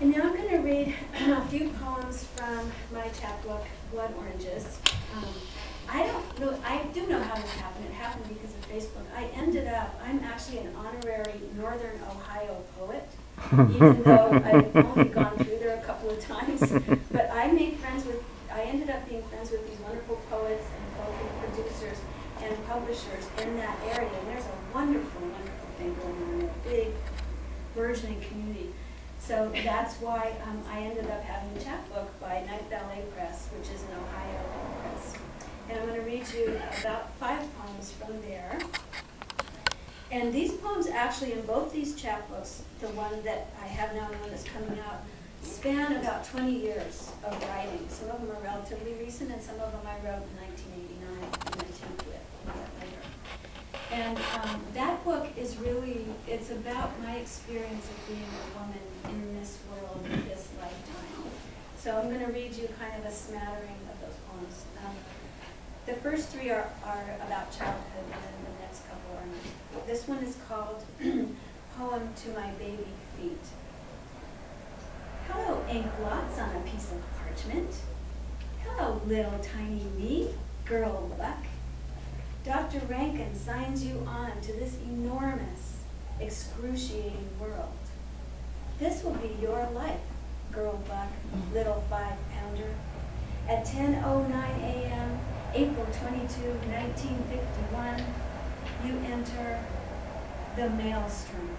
And now I'm going to read a few poems from my chapbook, Blood Oranges. I do know how this happened. It happened because of Facebook. I'm actually an honorary Northern Ohio poet, even though I've only gone through there a couple of times. But I ended up being friends with these wonderful poets and poetry producers and publishers in that area. And there's a wonderful, wonderful thing going on, a big burgeoning community. So that's why I ended up having a chapbook by NightBallet Press, which is an Ohio press. And I'm going to read you about 5 poems from there. And these poems actually, in both these chapbooks, the one that I have now and the one that's coming out, span about 20 years of writing. Some of them are relatively recent, and some of them I wrote in 1989, and I tend to it later. And that book is really, it's about my experience of being a woman in this world, in this lifetime. So I'm going to read you kind of a smattering of those poems. The first 3 are about childhood, and then the next couple are not. This one is called Poem to My Baby Feet. Hello, ink blots on a piece of parchment. Hello, little tiny me, girl Buck. Dr. Rankin signs you on to this enormous, excruciating world. This will be your life, girl Buck, little 5-pounder. At 10:09 a.m., April 22, 1951, you enter the maelstrom.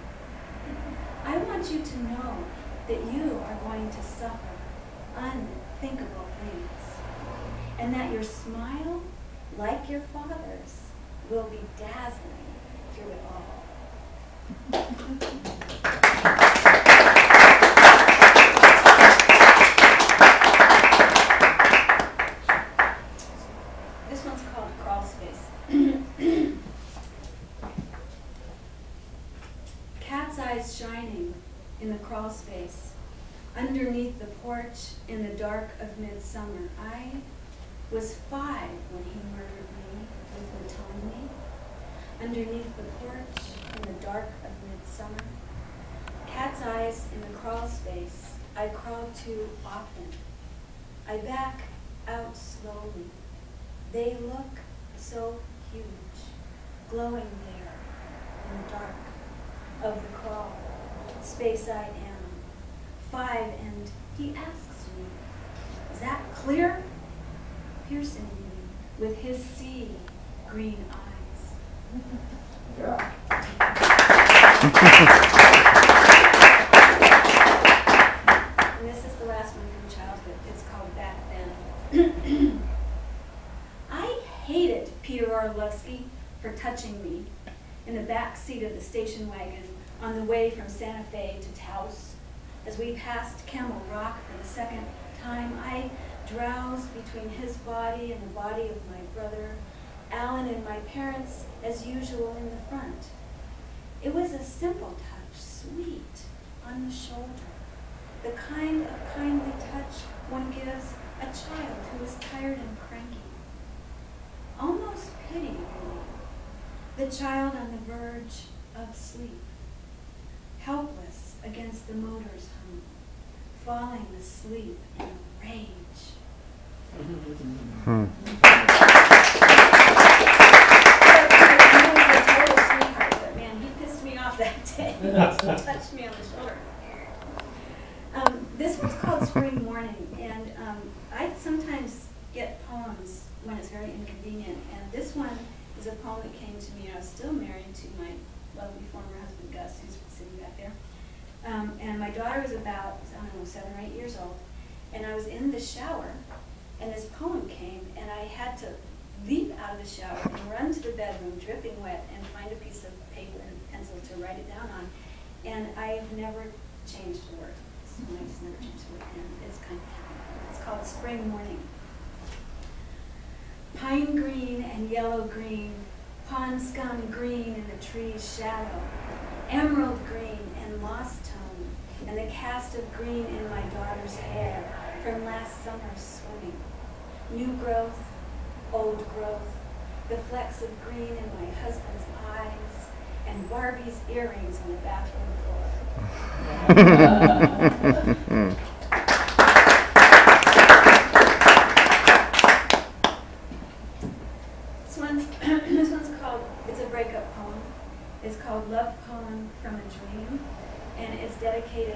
I want you to know that you are going to suffer unthinkable things, and that your smile, like your father's, will be dazzling through it all. This one's called Crawl Space. Cat's eyes shining in the crawl space, underneath the porch in the dark of midsummer. I was 5 when he murdered me with autonomy. Underneath the porch in the dark of midsummer. Cat's eyes in the crawl space I crawled to often. I back out slowly. They look so huge, glowing there in the dark of the crawl space I am. 5, and he asks me, is that clear? Piercing me with his sea green eyes. Yeah. And this is the last one from childhood. It's called Back Then. I hated Peter Orlovsky for touching me in the back seat of the station wagon on the way from Santa Fe to Taos. As we passed Camel Rock for the second time, I drowsed between his body and the body of my brother, Alan, and my parents, as usual, in the front. It was a simple touch, sweet, on the shoulder, the kind of kindly touch one gives a child who is tired and cranky. Almost pity, really. The child on the verge of sleep, helpless against the motor's hum, falling asleep in rage. Man, he pissed me off that day. He touched me on the shoulder. This one's called Spring Morning, and I sometimes get poems when it's very inconvenient, and this one is a poem that came to me. I was still married to my lovely former husband, Gus, who's sitting back there. And my daughter was about, I don't know, 7 or 8 years old, and I was in the shower, and this poem came, and I had to leap out of the shower and run to the bedroom, dripping wet, and find a piece of paper and pencil to write it down on. And I've never changed a word. So I just never changed a word, and it's kind of happy. It's called Spring Morning. Pine green and yellow green, pond scum green in the tree's shadow, emerald green and moss tone, and the cast of green in my daughter's hair from last summer's swimming. New growth, old growth, the flecks of green in my husband's eyes, and Barbie's earrings on the bathroom floor.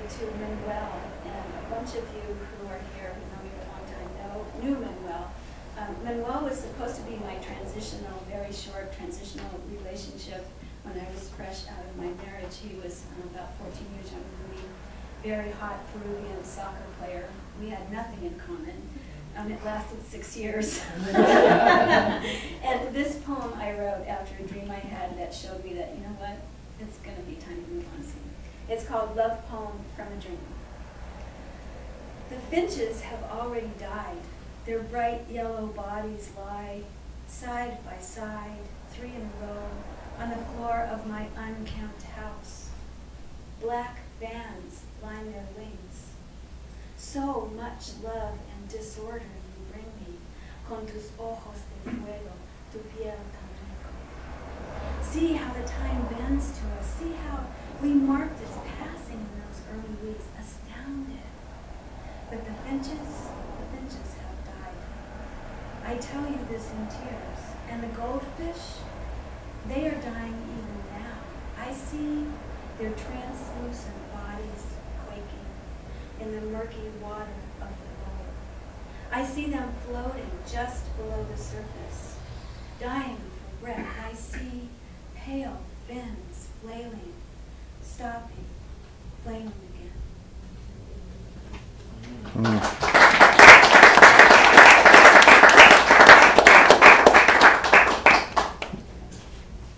to Manuel, and a bunch of you who are here who know me for a long time knew Manuel. Manuel was supposed to be my transitional, very short transitional relationship when I was fresh out of my marriage. He was about 14 years younger than me, very hot Peruvian soccer player. We had nothing in common. It lasted 6 years. And this poem I wrote after a dream I had that showed me that, you know what, it's going to be time to move on soon. It's called Love Poem from a Dream. The finches have already died. Their bright yellow bodies lie side by side, 3 in a row, on the floor of my unkempt house. Black bands line their wings. So much love and disorder you bring me, con tus ojos de fuego, tu piel tan rico. See how the time bends to us. See how we marked its passing in those early weeks, astounded. But the finches have died. I tell you this in tears. And the goldfish, they are dying even now. I see their translucent bodies quaking in the murky water of the bowl. I see them floating just below the surface, dying for breath. I see pale fins flailing, stopping, flailing again.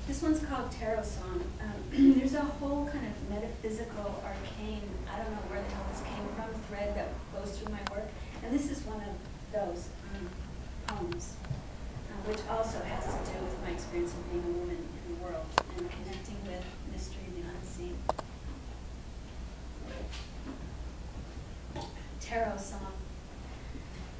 This one's called Tarot Song. There's a whole kind of metaphysical, arcane, I don't know where the hell this came from, thread that goes through my work. And this is one of those poems, which also has to do with my experience of being a woman in the world and connecting with mystery and the unseen. Tarot Song.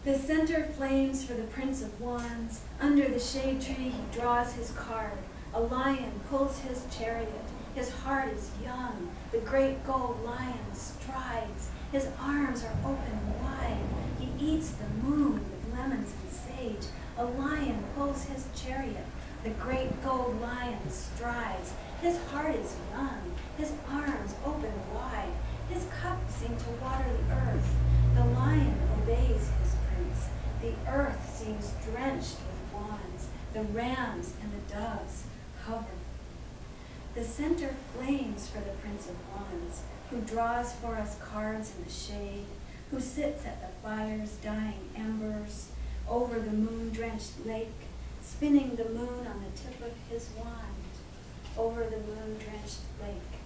The center flames for the Prince of Wands. Under the shade tree he draws his card. A lion pulls his chariot. His heart is young. The great gold lion strides. His arms are open wide. He eats the moon with lemons and sage. A lion pulls his chariot. The great gold lion strides. His heart is young. His arms open wide. His cups seem to water the earth. The lion obeys his prince. The earth seems drenched with wands. The rams and the doves hover. The center flames for the Prince of Wands, who draws for us cards in the shade, who sits at the fire's dying embers, over the moon-drenched lake, spinning the moon on the tip of his wand, over the moon-drenched lake.